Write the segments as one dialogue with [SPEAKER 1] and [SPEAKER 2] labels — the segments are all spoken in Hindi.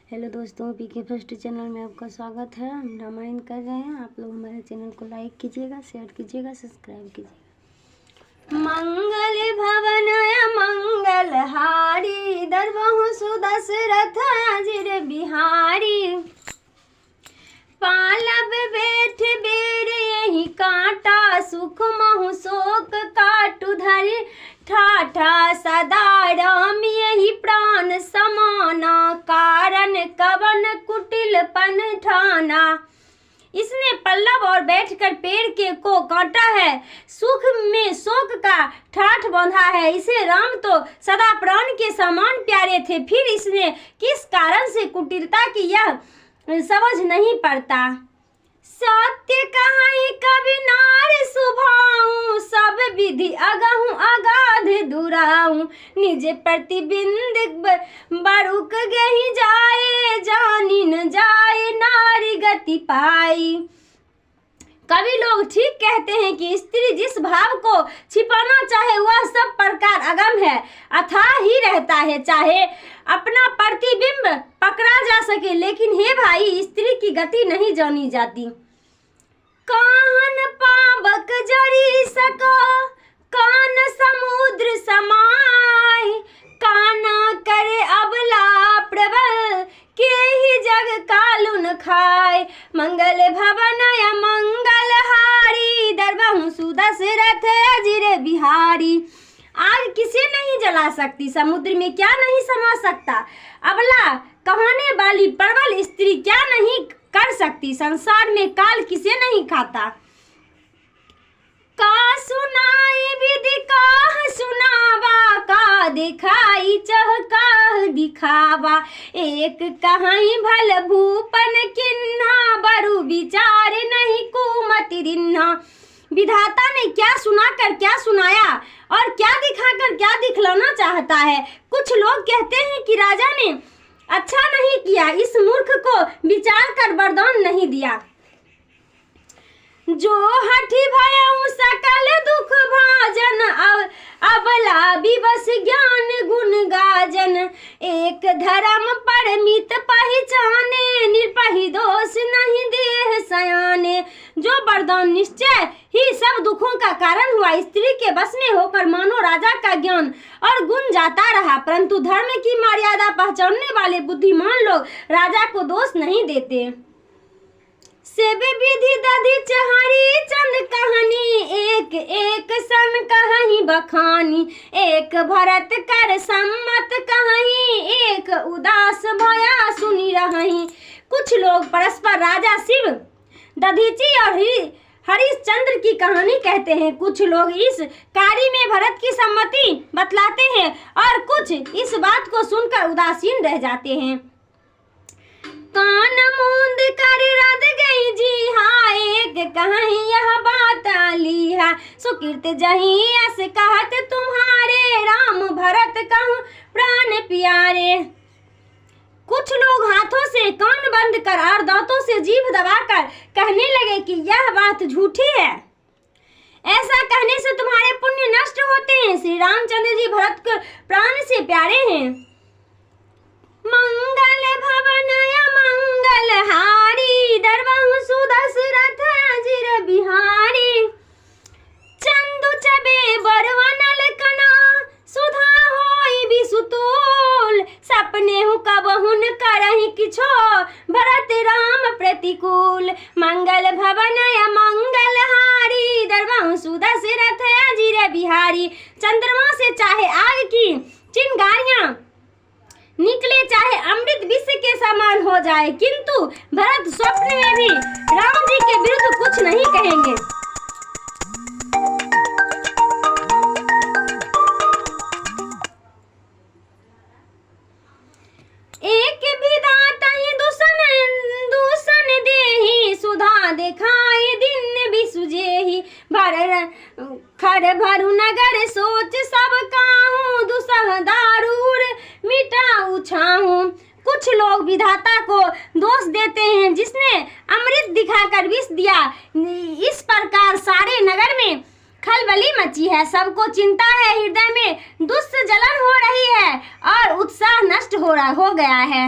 [SPEAKER 1] हेलो दोस्तों, पीके फर्स्ट चैनल में आपका स्वागत है। हम रामायण कर रहे हैं। आप लोग हमारे चैनल को लाइक कीजिएगा, शेयर कीजिएगा, सब्सक्राइब कीजिएगा। मंगल भवन मंगल हारी, दरबहु सुदशरथ अजिर बिहारी। पालब बेठ बेर यही काटा, सुख महु शोक काटु धरि ठाठा। सदा राम यही प्राण समाना, कारण कवन कुटिलपन ठाना। इसने पल्लव और बैठकर पेड़ के को काटा है, सुख में शोक का ठाठ बांधा है। इसे राम तो सदा प्राण के समान प्यारे थे, फिर इसने किस कारण से कुटिलता की यह समझ नहीं पड़ता। सत्य कहाई कवि नार सुभाऊं, सब विधि अगहूं अगाध दुराऊं। निज प्रतिबिंब बरुक गही जाए, जानी न जाए नारी गति पाई। कवि लोग ठीक कहते हैं कि स्त्री जिस भाव को छिपाना चाहे वह सब प्रकार अगम है, अथाह ही रहता है। चाहे अपना प्रतिबिंब पकड़ा जा सके, लेकिन हे भाई, स्त्री की गति नहीं जानी जाती। कान पावक जरी सका, कान समुद्र समाय। काना करे अबला प्रबल, के ही जग कालुन खाए। मंगल भवन मंगल हारी, दरबहु सुदशरथ अजिर बिहारी। आग किसे नहीं जला सकती, समुद्र में क्या नहीं समा सकता। अबला कहने वाली प्रबल स्त्री क्या नहीं कर सकती। संसार में काल किसे नहीं खाता। का सुनाई विधि काह सुनावा, का दिखाई चह काह दिखावा। एक कहाई भल भूपन किन्हा, बरु विचार नहीं कुमति रिन्हा। विधाता ने क्या सुनाकर क्या सुनाया और क्या दिखाकर क्या दिखलाना चाहता है। कुछ लोग कहते हैं कि राजा ने अच्छा नहीं किया, इस मूर्ख को विचार कर वरदान नहीं दिया। जो हठी भयउ सकल दुख भाजन, अबला विवश ज्ञान गुण गाजन। एक धर्म परमित पहचाने, निर्पहि दोष नहीं देह सयाने। जो वरदान निश्चय ही सब दुखों का कारण हुआ, स्त्री के बस में होकर मानो राजा का ज्ञान और गुण जाता रहा, परंतु धर्म की मर्यादा पहचानने वाले बुद्धिमान लोग राजा को दोष नहीं देते। सेब विधि दधि चहरी चंद कहानी, एक एक सन कहीं बखानी। एक भरत कर सम्मत कहीं, एक उदास भया सुनी रही। कुछ लोग परस्पर राजा शिव, दधीची और हरिश्चंद्र की कहानी कहते हैं। कुछ लोग इस कार्य में भरत की सम्मति बतलाते हैं और कुछ इस बात को सुनकर उदासीन रह जाते हैं। कान मूंद कर रद गई जी हाँ, एक कहीं यह बात आली है। सुकृत जही अस कहत तुम्हारे, राम भरत कहूँ प्राण प्यारे। कुछ लोग हाथों से कान बंद कर और दांतों से जीभ दबाकर कहने लगे कि यह बात झूठी है। ऐसा कहने से तुम्हारे पुण्य नष्ट होते हैं। श्री रामचंद्र जी भरत को प्राण से प्यारे हैं। मंगल भवन मंगल हारी, दरबहु सुदशरथ अजिर बिहारी। चंदु चबे बरवनल कना, सुधा होई बिसुतोल। सपने हु कबहुन करहि किछो, भरत राम प्रतिकूल। मंगल भवन मंगल हारी, दरबहु सुदशरथ अजिर बिहारी। चंद्रमा से चाहे आग की चिंगारियां निकले, चाहे अमृत विष के समान हो जाए, किंतु भरत स्वप्न में भी राम जी के विरुद्ध कुछ नहीं कहेंगे। एक विधाता ही दूषण दूषण देहि, सुधा दिखाई दिन बिसुजेहि। खर भरु नगर सोच सब काहू, दुसह दारूर मिटाऊ छाऊं। कुछ लोग विधाता को दोष देते हैं, जिसने अमृत दिखाकर विष दिया। इस प्रकार सारे नगर में खलबली मची है, सबको चिंता है, हृदय में दुष्ट जलन हो रही है और उत्साह नष्ट हो गया है।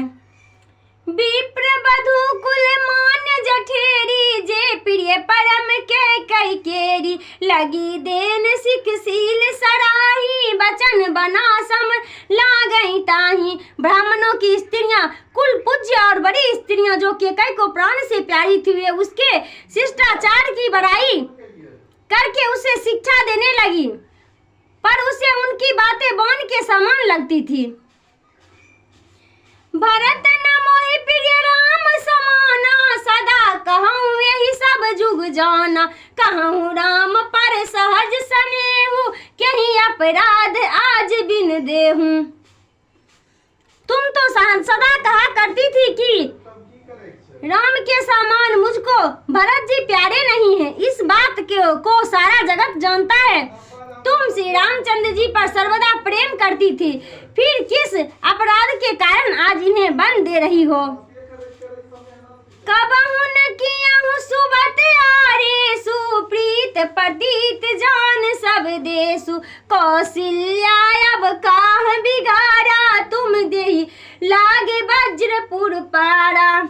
[SPEAKER 1] विप्र बधु कुल मान्य जठेरी, जे प्रिय परम के कई केरी, लगी देन सिख सील सराही, बचन बना सम लागई ताही। ब्राह्मणों की स्त्रियां, कुल पूज्य और बड़ी स्त्रियां जो कि कई को प्राण से प्यारी थी, वे उसके शिष्टाचार की बड़ाई करके उसे शिक्षा देने लगी, पर उसे उनकी बातें बाण के समान लगती थी। भरत न मोहि प्रिय राम समाना, सदा कहूँ यही सब जुग जाना। कहूँ राम पर सहज स्नेहु, कहीं अपराध आज बिन देहूं। तुम तो सदा कहा करती थी कि राम के समान मुझको भरत जी प्यारे नहीं हैं। इस बात को सारा जगत जानता है। तुम श्री रामचंद्र जी पर सर्वदा प्रेम करती थी, फिर किस अपराध के कारण आज इन्हें बन दे रही हो? कबहु न किया सुबत आरे, सुप्रीत पतित जान सब देसु। कौशल्या अब काह बिगाड़ा, तुम देहि लागे वज्रपुर पारा।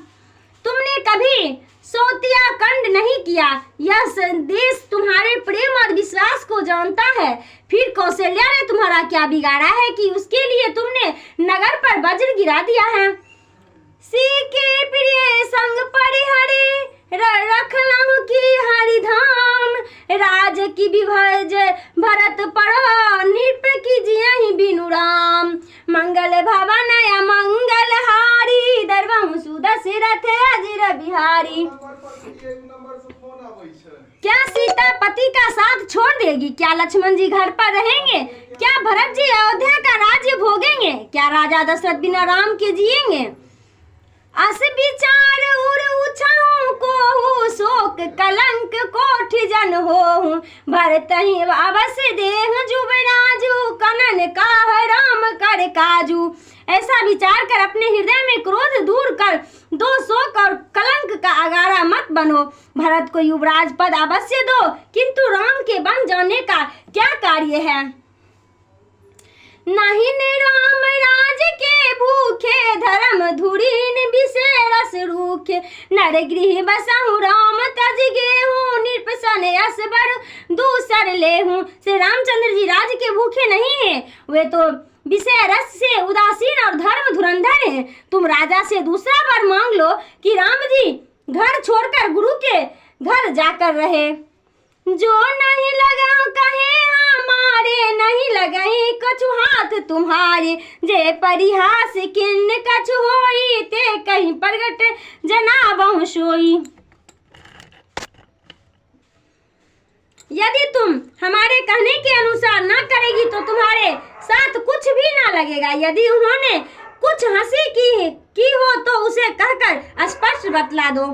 [SPEAKER 1] तुमने कभी सौतिया कंड नहीं किया, यह देश तुम्हारे प्रेम और विश्वास को जानता है। फिर कौशल्या ने तुम्हारा क्या बिगाड़ा है कि उसके लिए तुमने नगर पर वज्र गिरा दिया है? सीके प्रिय संग परिहरे, रखलहु की हरिधाम। राज की विभज भरत पढ़ो, नृप की जियहि बिनु राम। मंगल भवन मंगल हारी, दरबहु सुदशरथ अजिर बिहारी। क्या सीता पति का साथ छोड़ देगी? क्या लक्ष्मण जी घर पर रहेंगे? क्या भरत जी अयोध्या का राज्य भोगेंगे? क्या राजा दशरथ बिना राम के जिएंगे? अस विचार उर उछाऊं को, शोक कलंक कोठ जन हो। भरत ही अवश्य देह जुबराजू, कनन काह राम कर काजू। ऐसा विचार कर अपने हृदय में क्रोध दूर कर दो, शोक और कलंक का अगारा मत बनो। भरत को युवराज पद अवश्य दो, किंतु राम के बन जाने का क्या कार्य है? नहीं राम राज के भूखे, धर्म धुरीन विषय रस रूखे। नर गृह बसहु राम तज गेहूं, नृपसन असबर दूसर लेहूं। श्री रामचंद्र जी राज के भूखे नहीं हैं, वे तो विषय रस से उदासीन और धर्म धुरंधर हैं। तुम राजा से दूसरा वर मांग लो कि राम जी घर छोड़कर गुरु के घर जाकर रहे। जो नहीं लगा कहे हमारे, नहीं लगई कछु हाथ तुम्हारे। जे परिहास किन्न कछु होई, ते कहीं प्रगट जनाबहु सोई। यदि तुम हमारे कहने के अनुसार ना करेगी तो तुम्हारे साथ कुछ भी ना लगेगा। यदि उन्होंने कुछ हंसी की हो तो उसे कहकर स्पष्ट बतला दो।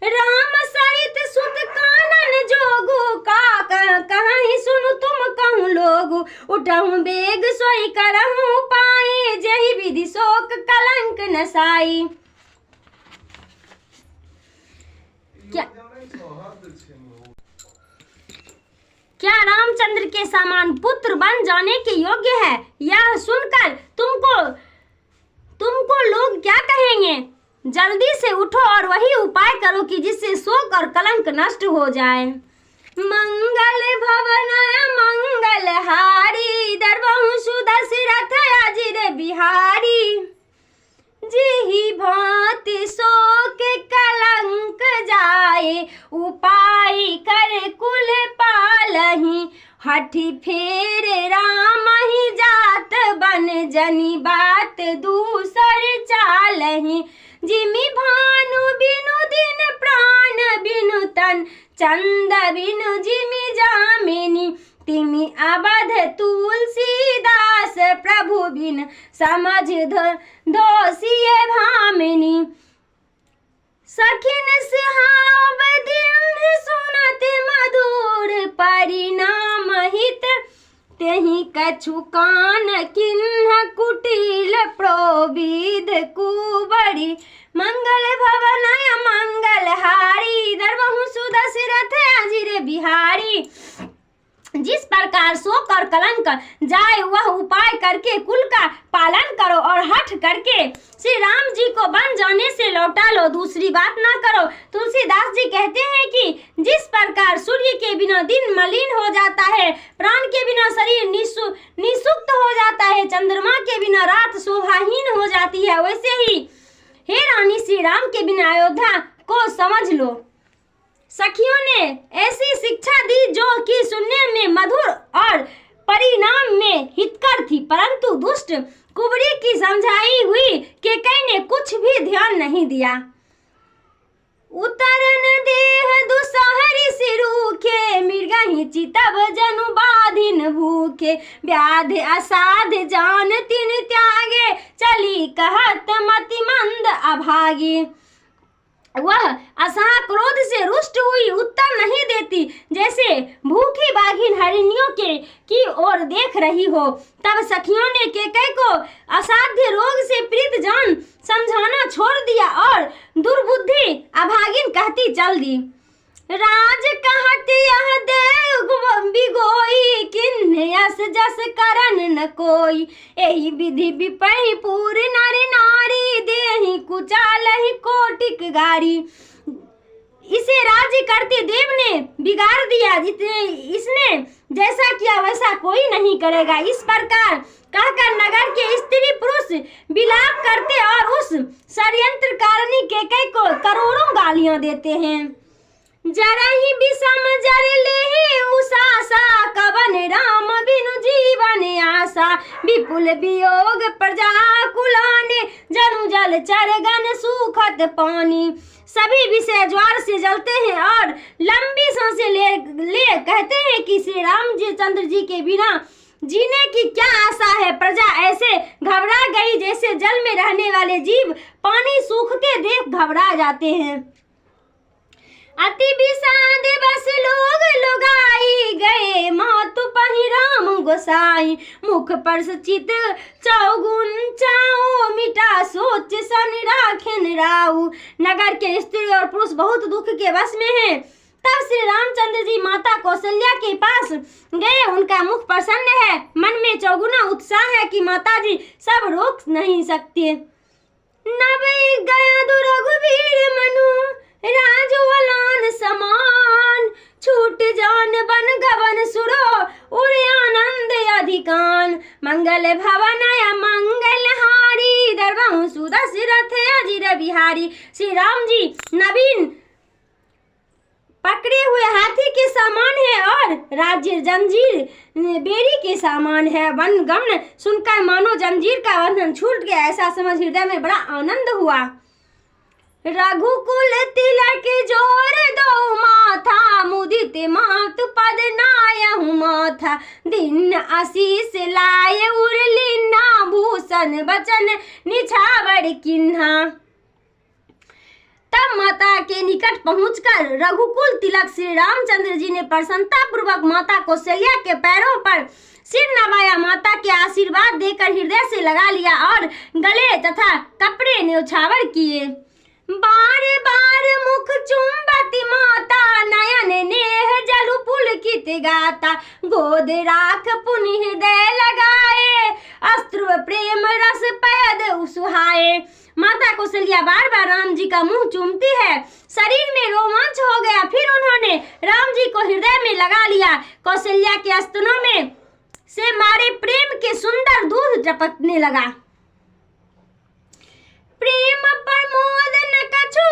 [SPEAKER 1] राम सहित सुत कानन जोगु, का कहीं सुनु तुम कहूँ लोगु। उठहूँ बेग सोई करहूँ पाई, जही विधि शोक कलंक नसाई। क्या रामचंद्र के समान पुत्र बन जाने के योग्य है? यह सुनकर तुमको लोग क्या कहेंगे? जल्दी से उठो और वही उपाय करो कि जिससे शोक और कलंक नष्ट हो जाए। मंगल भवन मंगल हारी, दरबहु सुदशरथ अजिर बिहारी। जिहि भांति शोक कलंक जाए, उपाय कर कुल पालहि। हठि फेर राम ही जात, बन जनी बात दूसर चालहि। जिमि भानु बिनु दिन प्राण बिनु तन, चंद बिनु जिमि जामिनी। तिमि अवध तुलसीदास, प्रभु बिन समझ दोषिये भामिनी। सखिन सुहाव दिन सुनत मधुर, परिणाम हित तेहि कछु कान किन्ह कुटिल प्रोविद कुबड़ी। मंगल भवन मंगल हारी, दरबहु सुदशरथ अजिर बिहारी। जिस प्रकार शोक और कलंक संग जाए वह उपाय करके कुल का पालन करो और हठ करके श्री राम जी को बन जाने से लौटा लो, दूसरी बात ना करो। तुलसीदास जी कहते हैं कि जिस प्रकार सूर्य के बिना दिन मलिन हो जाता है, प्राण के बिना शरीर निःशुक्त हो जाता है, चंद्रमा के बिना रात शोभाहीन हो जाती है, वैसे ही हे रानी श्री राम के बिना अयोध्या को समझ लो। सखियों ने ऐसी शिक्षा दी जो कि सुनने में मधुर और परिणाम में हितकर थी, परंतु दुष्ट कुबरी की समझाई हुई कैकेयी ने कुछ भी ध्यान नहीं दिया। उतरन देह दुसहरी सिरूखे, मृगहि चितब जनु बाधिन भूखे, व्याध असाध जान तिन त्यागे, चली कहत मति मंद अभागी। वह असहा क्रोध से रुष्ट हुई उत्तर नहीं देती, जैसे भूखी बाघिन हरिणियों के की ओर देख रही हो। तब सखियों ने कैकेयी को असाध्य रोग से पीड़ित जान समझाना छोड़ दिया और दुर्बुद्धि अभागिन कहती चल दी। राज कहत यह देव बिगोई, किन्ह यस जस करन न कोई, एहि विधि विपहि पूर नर नारी, देहि कुचालहि कोटिक गारी। इसे राज्य करते देव ने बिगाड़ दिया, इसने जैसा किया वैसा कोई नहीं करेगा। इस प्रकार कहकर नगर के स्त्री पुरुष विलाप करते और उस षड्यंत्रकारिणी कैकेयी को करोड़ों गालियां देते हैं। जरहि विषम जर लेहि उषासा, कवन राम बिनु जीवन आशा, विपुल वियोग प्रजा कुलाने, जनु जल चरगन सूखत पानी। सभी विषय ज्वार से जलते हैं और लंबी सांसें ले कहते हैं कि श्री रामचंद्र जी के बिना जीने की क्या आशा है। प्रजा ऐसे घबरा गई जैसे जल में रहने वाले जीव पानी सूखते देख घबरा जाते हैं। अति विषाद बस लोग लुगाई गए, मातु पहि राम गोसाई, मुख पर चित चौगुन चाओ, मिटा सोच सन राखेन राऊ। नगर के स्त्री और पुरुष बहुत दुख के वश में हैं। तब श्री रामचंद्र जी माता कौशल्या के पास गए, उनका मुख प्रसन्न है, मन में चौगुना उत्साह है कि माता जी सब रोक नहीं सकते। नव गया रघुवीर मनु, राजवलान समान, छूट जान बन गवन सुरो, उड़े आनंद अधिकान। मंगल भवन मंगल हारी, दरबाहु सुदशरथ अजिर बिहारी। श्री राम जी नवीन पकड़े हुए हाथी के समान है और राज्य जंजीर बेड़ी के समान है। वन गमन सुनकर मानो जंजीर का बंधन छूट गया, ऐसा समझ हृदय में बड़ा आनंद हुआ। रघुकुल तिलक जोर दो माथा, मुदित मातु पद नायहु माथा, दिन आशीष लाय उर्लिन्हा, भूषण बचन निछावर किन्हा। तब माता के निकट पहुंचकर रघुकुल तिलक श्री रामचंद्र जी ने प्रसन्नता पूर्वक माता कौशल्या के पैरों पर सिर नवाया, माता के आशीर्वाद देकर हृदय से लगा लिया और गले तथा कपड़े न्योछावर किए। बार बार मुख चुंबती माता, नयन नेह जलु पुलकित गाता, गोद राख पुनि हृदय लगाए, अस्त्र प्रेम रस पैद सुहाए। माता कौशल्या बार बार राम जी का मुंह चूमती है, शरीर में रोमांच हो गया। फिर उन्होंने राम जी को हृदय में लगा लिया। कौशल्या के स्तनों में से मारे प्रेम के सुंदर दूध टपकने लगा। प्रेम प्रमोद न कछु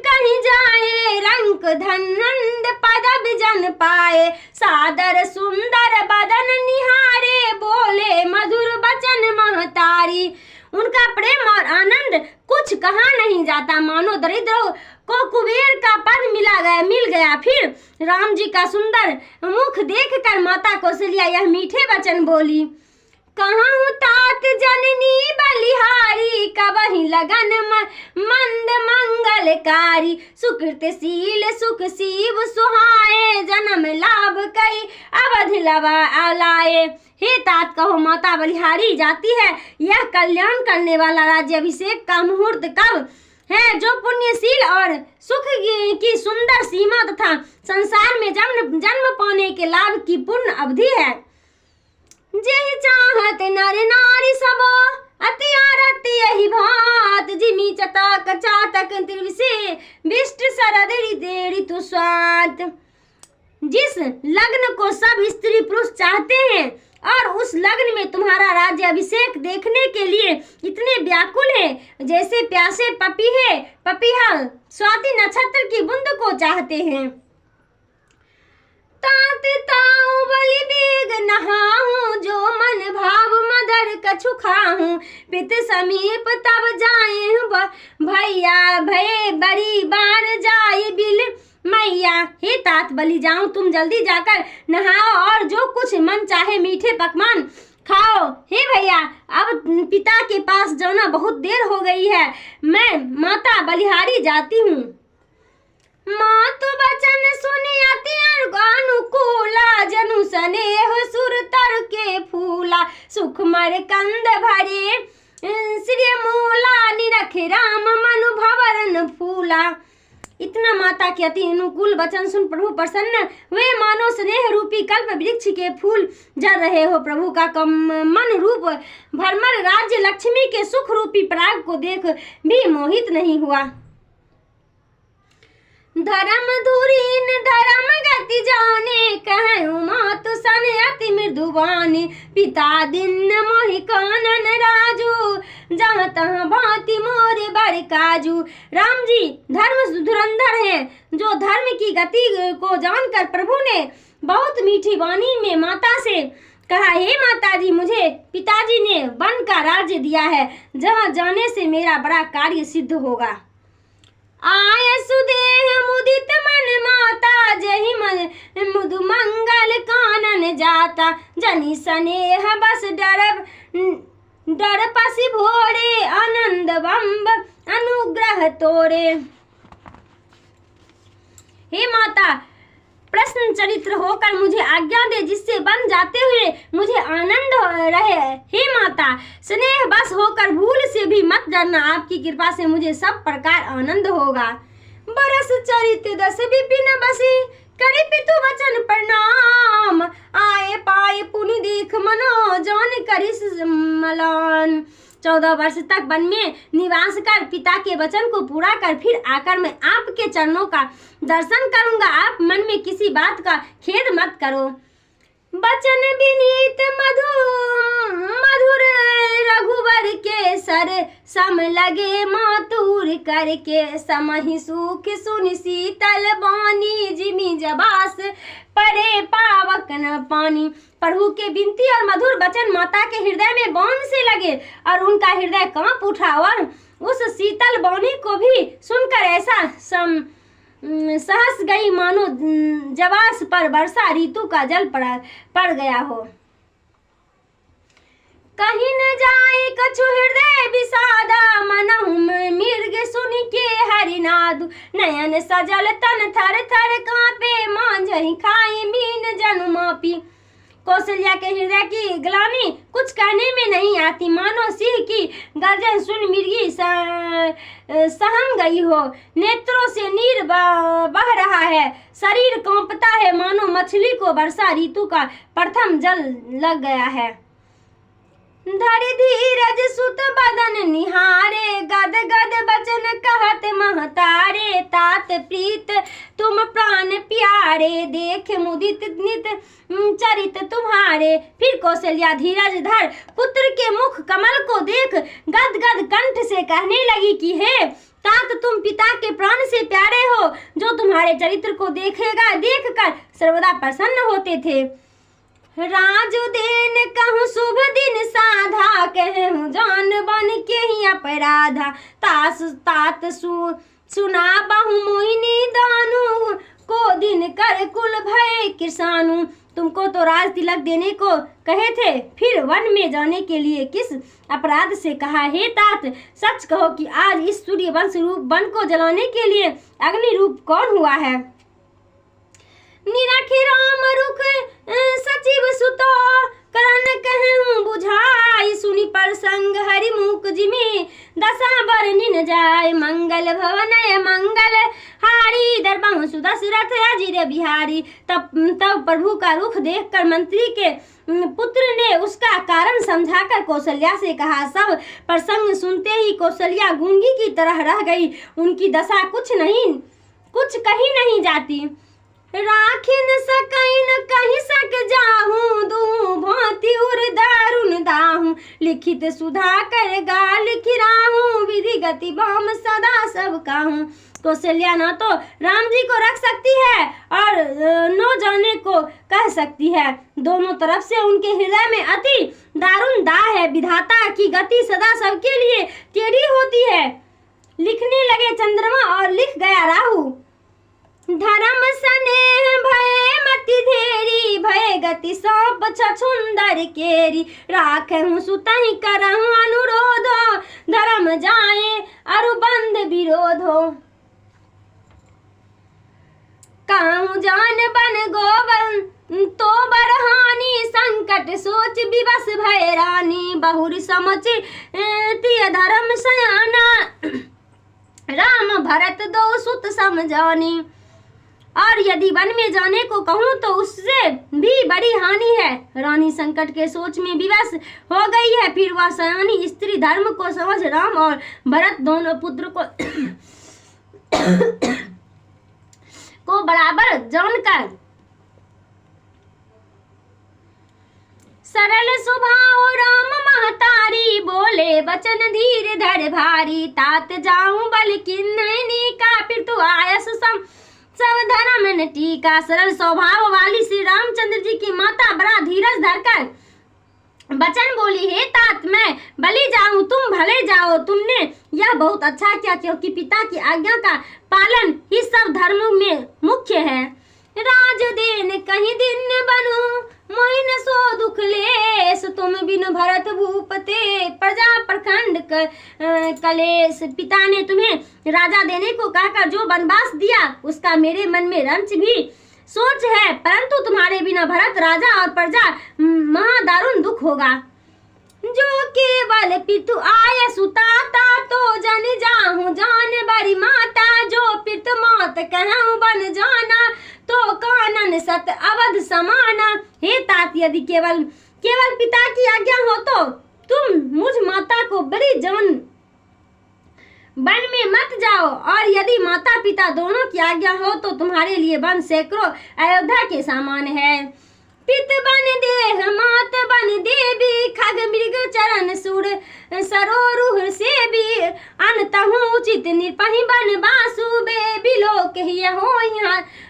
[SPEAKER 1] कहीं जाए, रंक धनंद पदब जन पाए, सादर सुंदर बदन निहारे, बोले मधुर बचन महतारी। उनका प्रेम और आनंद कुछ कहा नहीं जाता, मानो दरिद्र को कुबेर का पद मिल गया। फिर राम जी का सुंदर मुख देखकर माता कौशल्या यह मीठे वचन बोली। कहूँ तात जननी बलिहारी, कबहि लगन मंद मंगलकारी, सुकृतशील सुख शिव सुहाए, जन्म लाभ कई अवध लाए। हे तात कहो माता बलिहारी जाती है, यह कल्याण करने वाला राज्याभिषेक का मुहूर्त कब है, जो पुण्यशील और सुख की सुंदर सीमा तथा संसार में जन्म पाने के लाभ की पूर्ण अवधि है। जेहि चाहत नर नारी सब अति आरत यही भात जिमी चतक चातक त्रिविसे विष्ट शरद ऋतु स्वात। जिस लग्न को सब स्त्री पुरुष चाहते हैं और उस लग्न में तुम्हारा राज्य अभिषेक देखने के लिए इतने व्याकुल हैं जैसे प्यासे पपीहा स्वाति नक्षत्र की बूंद को चाहते हैं। तात ताऊ बलि बेग नहाऊं जो मन भाव मदर कछु खाऊं पित समीप तब जाए भैया भय बड़ी बार जाए बिल मैया। हे तात बलि जाऊं तुम जल्दी जाकर नहाओ और जो कुछ मन चाहे मीठे पकवान खाओ। हे भैया अब पिता के पास जाना बहुत देर हो गई है, मैं माता बलिहारी जाती हूँ। मातु बचन सुनी अति अनुकूला जनु स्नेह सुर तर के फूला सुख मर कंद भरे श्री मूला निरख राम मनु भवरन फूला। इतना माता के अति अनुकूल वचन सुन प्रभु प्रसन्न वे मानो स्नेह रूपी कल्प वृक्ष के फूल जल रहे हो। प्रभु का मन रूप भरमर राज्य लक्ष्मी के सुख रूपी पराग को देख भी मोहित नहीं हुआ। धर्म धुरीन धर्म गति जाने कहूँ मातु सन अति मृदुवानी पिता दिन मोहि कानन राजू जहाँ तहाँ भांति मोरे बड़ काजू। राम जी धर्म धुरंधर हैं जो धर्म की गति को जानकर प्रभु ने बहुत मीठी वाणी में माता से कहा, हे माता जी मुझे पिताजी ने वन का राज्य दिया है जहाँ जाने से मेरा बड़ा कार्य सिद्ध होगा। आय सुदेह मुदित मन माता जहि मन मुदु मंगल कानन जाता जनि स्नेह बस डर पसी भोरे आनंद बम्ब अनुग्रह तोरे। हे माता प्रश्न चरित्र होकर मुझे आज्ञा दे जिससे बन जाते हुए मुझे आनंद रहे। हे माता स्नेह बस होकर भूल से भी मत डरना, आपकी कृपा से मुझे सब प्रकार आनंद होगा। बरस चरित दस विपिन बसी करि पितु वचन प्रणाम आए पाए पुनि देख मनो जान करिस मलान। 14 वर्ष तक वन में निवास कर पिता के वचन को पूरा कर फिर आकर मैं आपके चरणों का दर्शन करूंगा। आप मन में किसी बात का खेद मत करो। बचन विनीत मधुर रघुवर के सर सम लगे मातुर करके समहि सुख सुनि शीतल बानी जिमी जबास परे पावक न पानी। प्रभु के बिनती और मधुर वचन माता के हृदय में बाण से लगे और उनका हृदय कांप उठा और उस शीतल बानी को भी सुनकर ऐसा सहस गई मानो जवास पर वर्षा ऋतु का जल पड़ गया हो। कहीं न जाए कछु हृदय विषादा मनहु मृग सुनि के हरिनादु नयन सजल तन थर थर कांपे मांझहि खाए मीन जनु मापी। कौशल्या के हृदय की ग्लानि कुछ कहने में नहीं आती, मानो सिंह की गर्जन सुन मिर्गी सहम गई हो। नेत्रों से नीर बह रहा है, शरीर कांपता है मानो मछली को वर्षा ऋतु का प्रथम जल लग गया है। धरि धीरज सुत बदन निहारे गद गद बचन कहत महतारे तात प्रीत तुम प्राण प्यारे देख मुदित नित चरित तुम्हारे। फिर कौशल्या धीरज धर पुत्र के मुख कमल को देख गद गद कंठ से कहने लगी कि हे तात तुम पिता के प्राण से प्यारे हो जो तुम्हारे चरित्र को देख कर सर्वदा प्रसन्न होते थे। राजुदेन कहूँ शुभ दिन साधा कहूँ जान बन के ही अपराधा तात सुना बहु मोहिनी दानु को दिन कर कुल भय किसानु। तुमको तो राज तिलक देने को कहे थे, फिर वन में जाने के लिए किस अपराध से कहा। हे तात सच कहो कि आज इस सूर्य वंश रूप वन को जलाने के लिए अग्नि रूप कौन हुआ है। निरख राम रुख सचिव सुतो करण कहूँ बुझाई सुनि प्रसंग हरि मुख जिमी दशा बर निन जाय मंगल भवन मंगल हाय बिहारी दरबाहु सुदशरथ अजिर बिहारी। तब प्रभु का रुख देखकर मंत्री के पुत्र ने उसका कारण समझाकर कौशल्या से कहा। सब प्रसंग सुनते ही कौशल्या गूंगी की तरह रह गई। उनकी दशा कुछ कही नहीं जाती। राखिन सकैन कहीं सक जाहूं, दू भांति उर दारुण दाहूं। लिखित सुधा कर गा लिखिराहूं, विधि गति बाम सदा सब काहूं। कौशल्या न तो राम जी को रख सकती है और न जाने को कह सकती है। दोनों तरफ से उनके हृदय में अति दारुण दाह है। विधाता की गति सदा सबके लिए टेढ़ी होती है। लिखने लगे चंद्रमा और लिख गया राहु। धर्म स्नेह भय मति धेरी, भय गति सौंप छछुंदर केरी। राखहु सुतहि करहु अनुरोधो, धर्म जाए अरुबंध विरोधो। कहूँ जान बन गोवन तो बरहानी, संकट सोच विवश भय रानी। बहुर समझ तिय धर्म सयाना, राम भरत दो सुत समझानी। और यदि वन में जाने को कहूँ तो उससे भी बड़ी हानि है। रानी संकट के सोच में विवश हो गई है। फिर वह सयानी स्त्री धर्म को समझ राम और भरत दोनों पुत्र को बराबर जानकर सरल स्वभाव राम महतारी, बोले वचन धीर धर भारी। तात जाऊं बल किन्नैनी का, फिर तू आयस सब धर्म न टीका। सरल स्वभाव वाली श्री रामचंद्र जी की माता बड़ा धीरज धरकर वचन बोली, हे तात मैं बलि जाऊं, तुम भले जाओ। तुमने यह बहुत अच्छा किया, क्योंकि पिता की आज्ञा का पालन ही सब धर्मों में मुख्य है। राज देन कहीं दिन बनू, मोहि न सो दुख लेस। तुम बिनु भरत भूपते, प्रजा प्रखंड कलेश। पिता ने तुम्हें राजा देने को कहकर जो वनवास दिया, उसका मेरे मन में रंच भी सोच है, परंतु तुम्हारे बिना भरत राजा और प्रजा महादारुण दुख होगा। जो केवल पितु आय सुताता, तो जन जाहूं जान बरी माता। जो पित मात कहूं बन जाना, तो कानन सत अवध समाना। हे तात, यदि केवल पिता की आज्ञा हो तो तुम मुझ माता को बड़ी जान वन में मत जाओ, और यदि माता पिता दोनों की आज्ञा हो तो तुम्हारे लिए वन सैकड़ों अयोध्या के समान है। पित बन देह मात बन देवी, खग मृग चरण सुर सरोरुह से भी। अनतहु उचित निरपहि बन बासु, बेबिलोक ही हो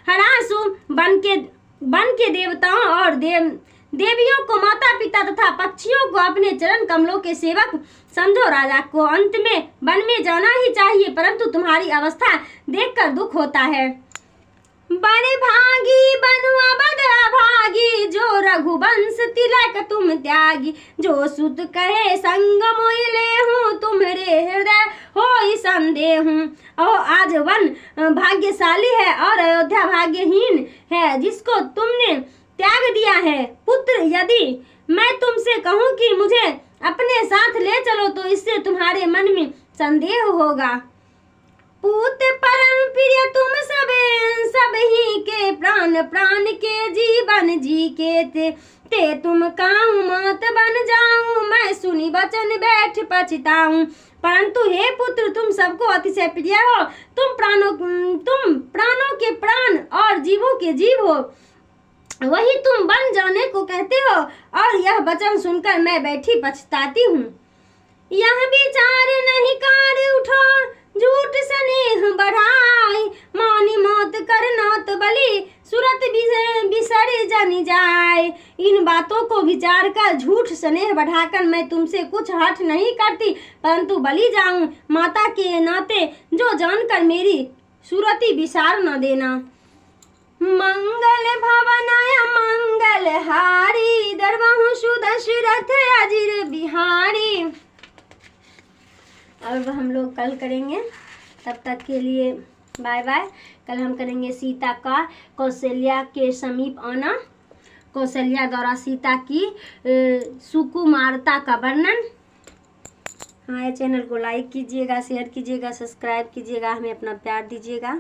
[SPEAKER 1] हरासु। बन के देवताओं और देवियों को, माता पिता तथा पक्षियों को अपने चरण कमलों के सेवक समझो। राजा को अंत में वन में जाना ही चाहिए, परंतु तुम्हारी अवस्था देखकर दुख होता है। बड़े भागी बनु अबद अभागी, जो रघुवंश तिलक तुम त्यागी। जो सुत कहे संग मोहिले हूँ, तुम्हारे हृदय हो संदेह हूँ। और आज वन भाग्यशाली है और अयोध्या भाग्यहीन है, जिसको तुमने त्याग दिया है। पुत्र, यदि मैं तुमसे कहूँ कि मुझे अपने साथ ले चलो, तो इससे तुम्हारे मन में संदेह होगा। पूत परम प्रिय तुम सब ही के, प्राण प्राण के जीवन जी के ते तुम काहू मात बन जाऊं। मैं सुनी वचन बैठ पछताऊं। परंतु हे पुत्र, तुम सबको अतिशय प्रिय हो। तुम प्राणों के प्राण और जीवों के जीव हो। वही तुम बन जाने को कहते हो, और यह वचन सुनकर मैं बैठी पछताती हूँ। यह विचार नहीं कार उठो, झूठ स्नेह बढ़ाई। मानी मौत करना तो बलि, सुरत बिसर जन जाए। इन बातों को विचार कर, झूठ स्नेह बढ़ाकर मैं तुमसे कुछ हठ नहीं करती, परंतु बलि जाऊं माता के नाते, जो जानकर मेरी सुरति विसार न देना। मंगल भवनाय मंगल हारी, दरबाहु सुदशरथ अजिर बिहारी। अब हम लोग कल करेंगे, तब तक के लिए बाय बाय। कल हम करेंगे सीता का कौशल्या के समीप आना, कौशल्या द्वारा सीता की सुकुमारता का वर्णन। हमारे चैनल को लाइक कीजिएगा, शेयर कीजिएगा, सब्सक्राइब कीजिएगा, हमें अपना प्यार दीजिएगा।